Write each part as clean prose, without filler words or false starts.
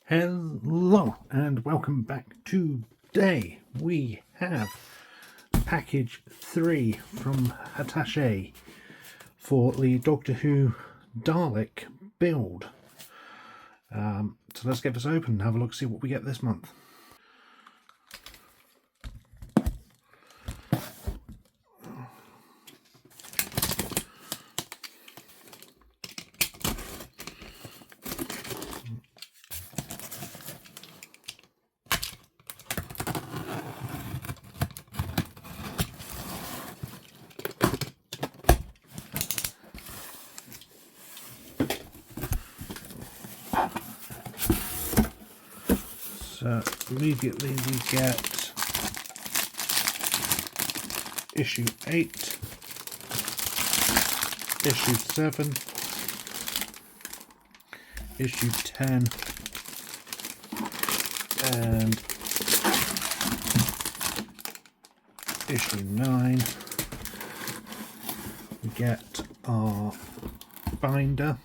Hello and welcome back. Today we have package 3 from Hachette for the Doctor Who Dalek build. So let's get this open and have a look, see what we get this month. So immediately we get issue 8, issue 7, issue 10, and issue 9. We get our binder.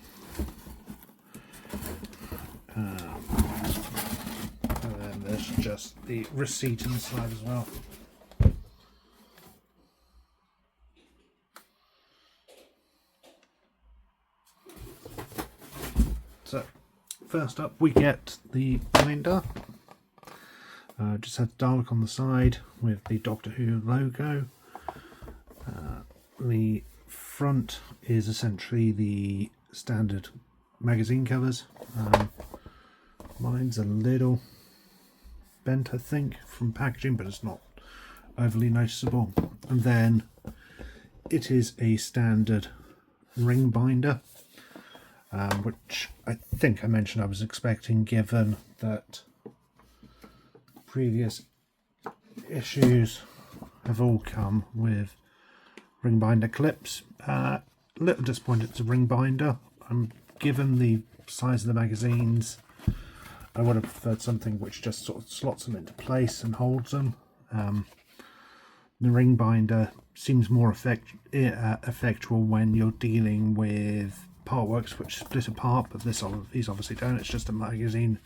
And then there's just the receipt inside as well. So first up we get the binder. Just has Dalek on the side with the Doctor Who logo. The front is essentially the standard magazine covers. Mine's a little bent, I think, from packaging, but it's not overly noticeable. And then it is a standard ring binder, which I think I mentioned I was expecting, given that previous issues have all come with ring binder clips. A little disappointed it's a ring binder. Given the size of the magazines, I would have preferred something which just sort of slots them into place and holds them. The ring binder seems more effectual when you're dealing with partworks which split apart, but these obviously don't. It's just a magazine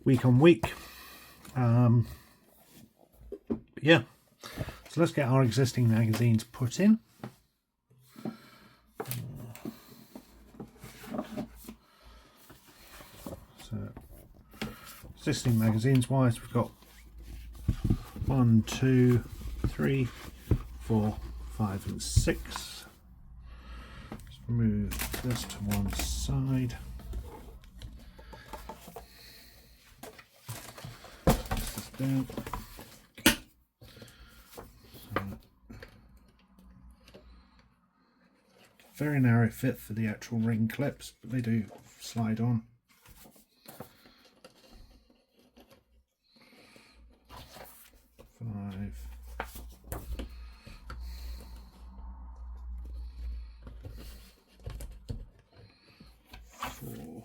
week on week. Yeah, so let's get our existing magazines put in. So existing magazines wise, we've got 1, 2, 3, 4, 5 and 6. Let's move this to one side. This is down. Very narrow fit for the actual ring clips, but they do slide on. Five. 4.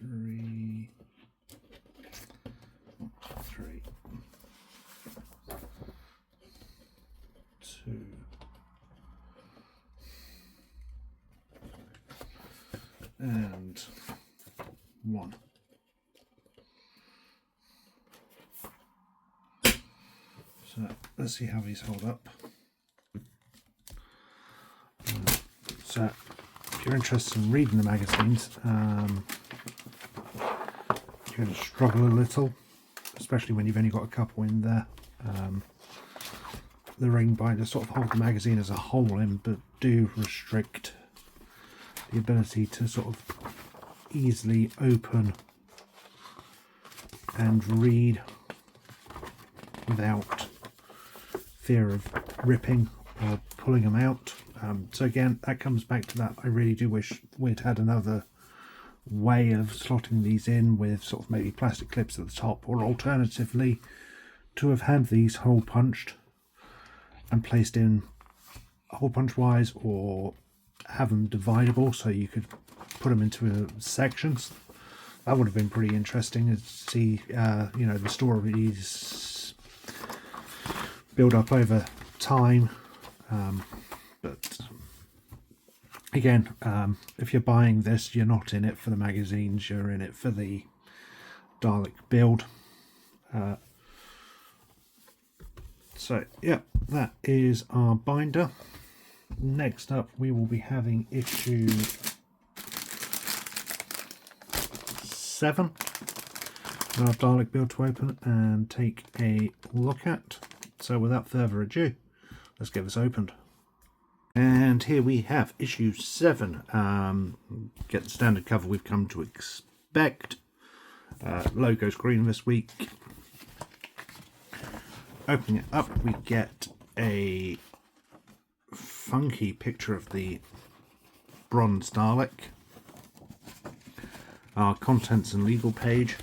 3. 3. 2. And 1. So let's see how these hold up. So if you're interested in reading the magazines, you're going to struggle a little, especially when you've only got a couple in there. The ring binders sort of hold the magazine as a whole in, but do restrict the ability to sort of easily open and read without fear of ripping or pulling them out. So again, that comes back to that. I really do wish we'd had another way of slotting these in with sort of maybe plastic clips at the top, or alternatively to have had these hole punched and placed in hole punch wise, or have them dividable so you could put them into sections. That would have been pretty interesting to see, you know, the stories build up over time. But again, if you're buying this, you're not in it for the magazines, you're in it for the Dalek build. So yeah, that is our binder. Next up we will be having issue 7, our Dalek build to open and take a look at. So without further ado, let's get this opened. And here we have issue 7. Get the standard cover we've come to expect. Logo's green this week. Opening it up, we get a funky picture of the bronze Dalek. Our contents and legal page.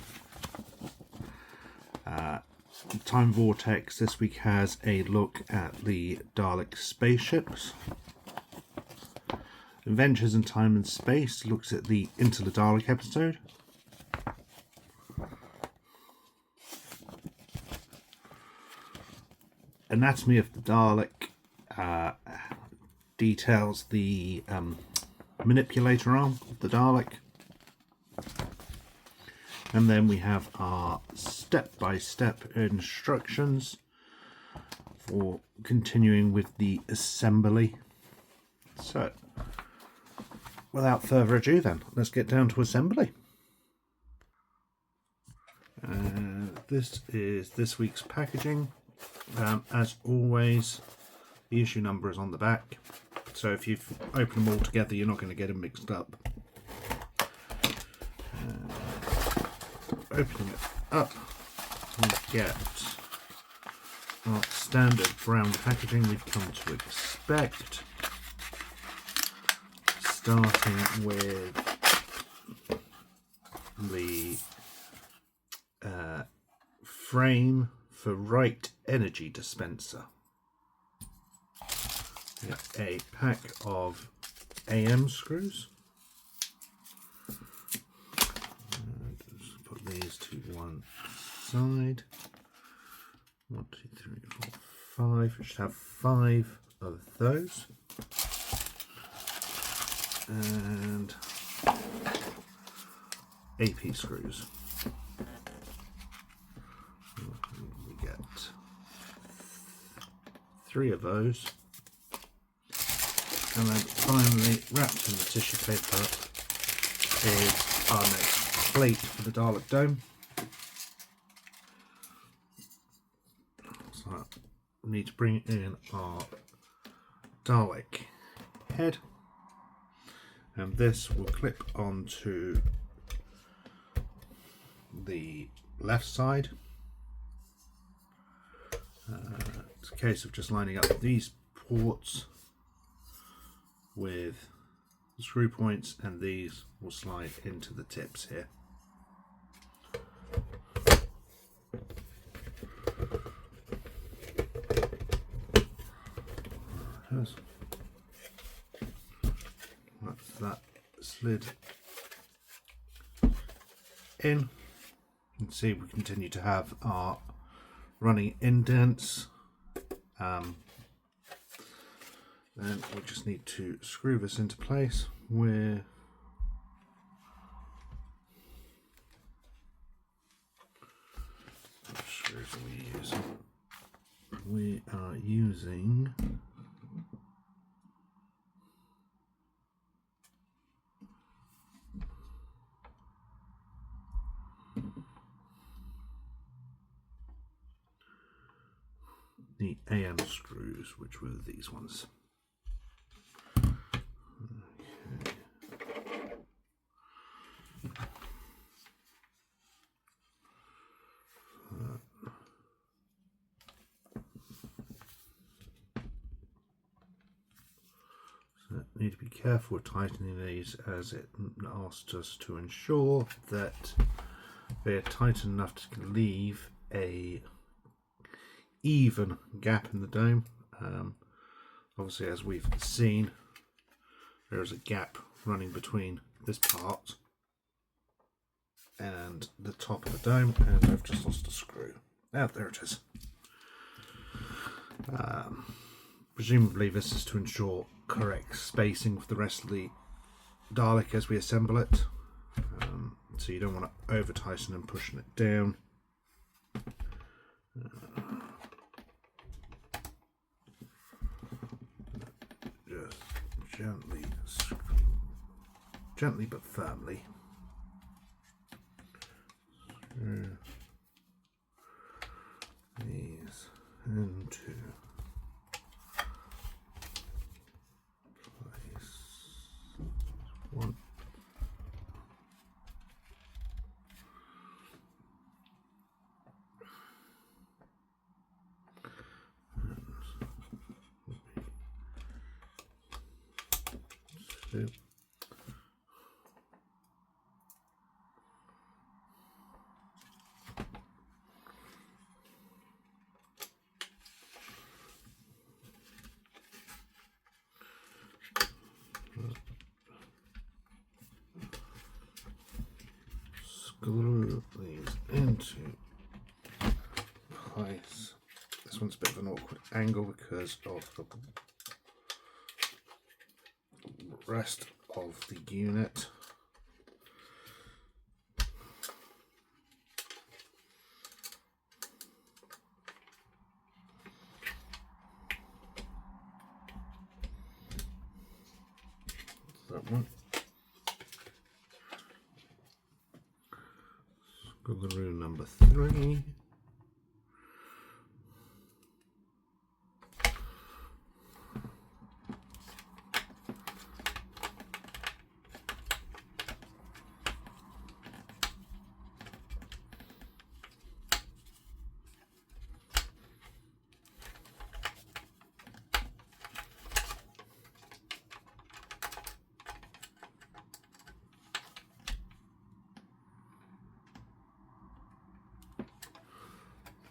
Time Vortex this week has a look at the Dalek spaceships. Adventures in Time and Space looks at the Into the Dalek episode. Anatomy of the Dalek details the manipulator arm of the Dalek. And then we have our step-by-step instructions for continuing with the assembly. So, without further ado then, let's get down to assembly. This is this week's packaging. As always, the issue number is on the back, so if you've opened them all together, you're not going to get them mixed up. Opening it up, we get our standard brown packaging we've come to expect, starting with the frame for right energy dispenser. We have a pack of AM screws. Just put these to one side. 1, 2, 3, 4, 5. We should have 5 of those. And AP screws. We get 3 of those. And then finally, wrapped in the tissue paper, is our next plate for the Dalek dome. So we need to bring in our Dalek head, and this will clip onto the left side. It's a case of just lining up these ports with the screw points, and these will slide into the tips here. That's that slid in. You can see we continue to have our running indents. Then we just need to screw this into place. What screws are we using? We are using the AM screws, which were these ones. Need to be careful with tightening these, as it asks us to ensure that they are tight enough to leave a even gap in the dome. Obviously, as we've seen, there is a gap running between this part and the top of the dome, and I've just lost a screw. There it is. Presumably this is to ensure correct spacing for the rest of the Dalek as we assemble it. So you don't want to over tighten and pushing it down. Just gently but firmly screw these into place. One. Two. Screw these into place. This one's a bit of an awkward angle because of the rest of the unit. That one. Screw number 3.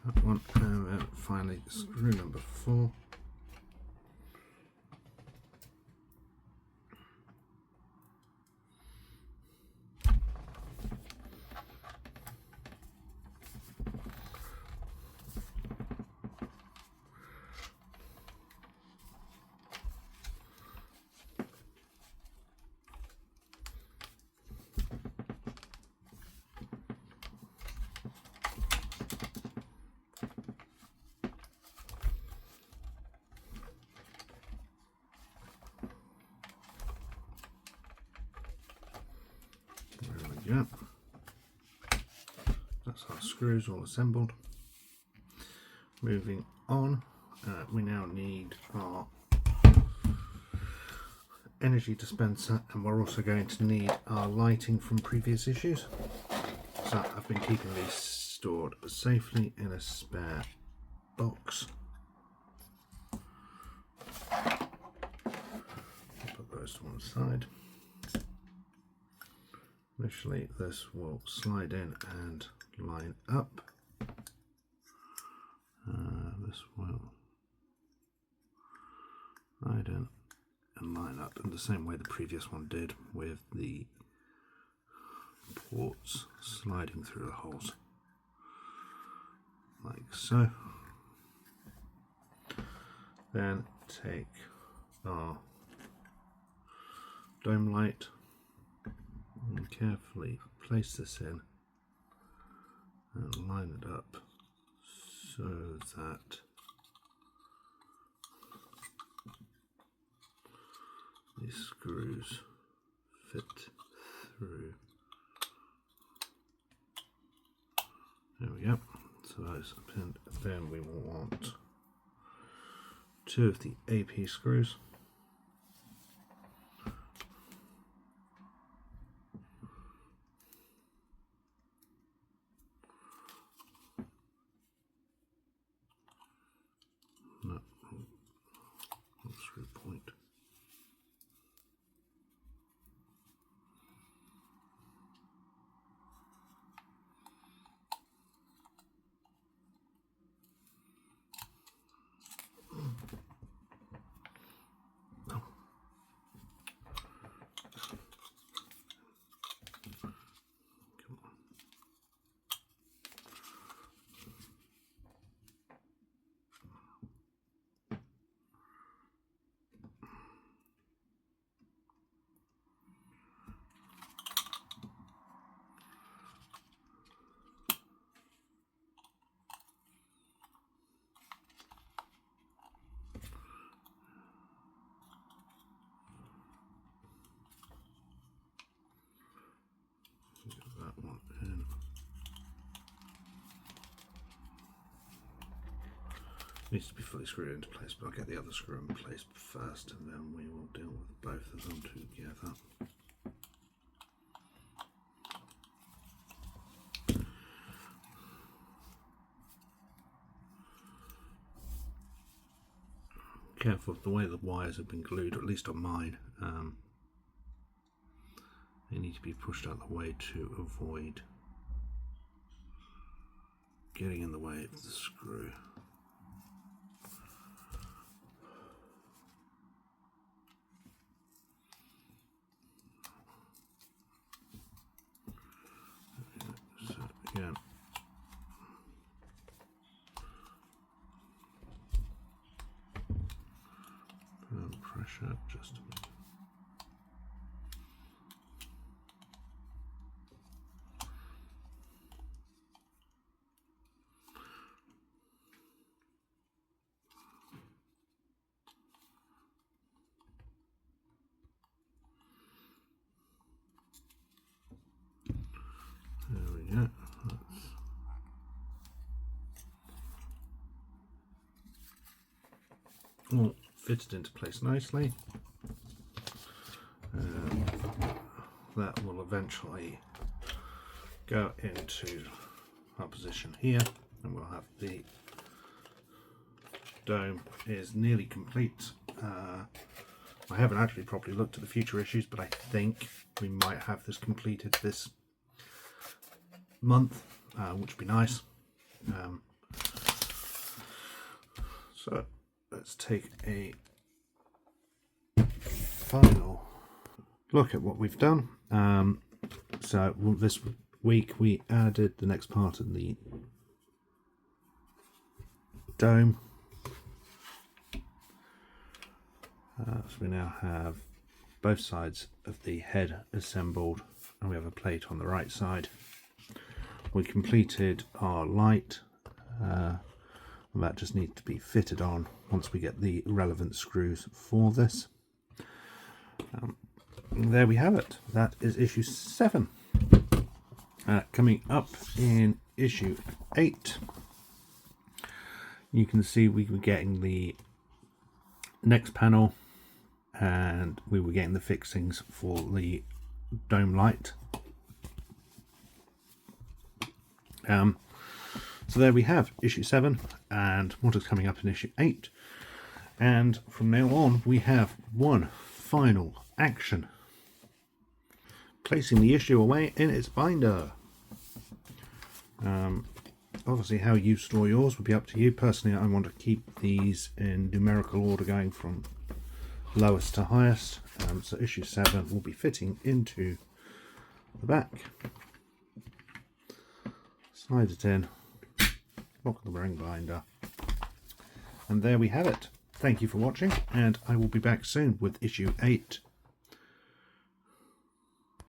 That one, and then finally screw number 4. Yeah, that's our screws all assembled. Moving on, we now need our energy dispenser, and we're also going to need our lighting from previous issues. So I've been keeping these stored safely in a spare box. Put those to one side. Initially, this will slide in and line up. This will slide in and line up in the same way the previous one did, with the ports sliding through the holes, like so. Then take our dome light and carefully place this in and line it up so that these screws fit through. There we go. So that's pinned. Then we will want 2 of the AP screws. No, wrong screw point. needs to be fully screwed into place, but I'll get the other screw in place first and then we will deal with both of them together. Careful of the way the wires have been glued, or at least on mine. They need to be pushed out of the way to avoid getting in the way of the screw. So again, pressure just a bit. There we go. All fitted into place nicely. That will eventually go into our position here, and we'll have the dome is nearly complete. I haven't actually properly looked at the future issues, but I think we might have this completed this month, which would be nice. So let's take a final look at what we've done. So this week we added the next part of the dome. So we now have both sides of the head assembled, and we have a plate on the right side. We completed our light. That just needs to be fitted on once we get the relevant screws for this. There we have it. That is issue 7. Coming up in issue 8, you can see we were getting the next panel, and we were getting the fixings for the dome light. So there we have issue 7 and what is coming up in issue 8. And from now on we have one final action: placing the issue away in its binder. Obviously how you store yours would be up to you. Personally, I want to keep these in numerical order going from lowest to highest. So issue 7 will be fitting into the back. Slide it in, lock the ring binder, and there we have it. Thank you for watching, and I will be back soon with issue 8.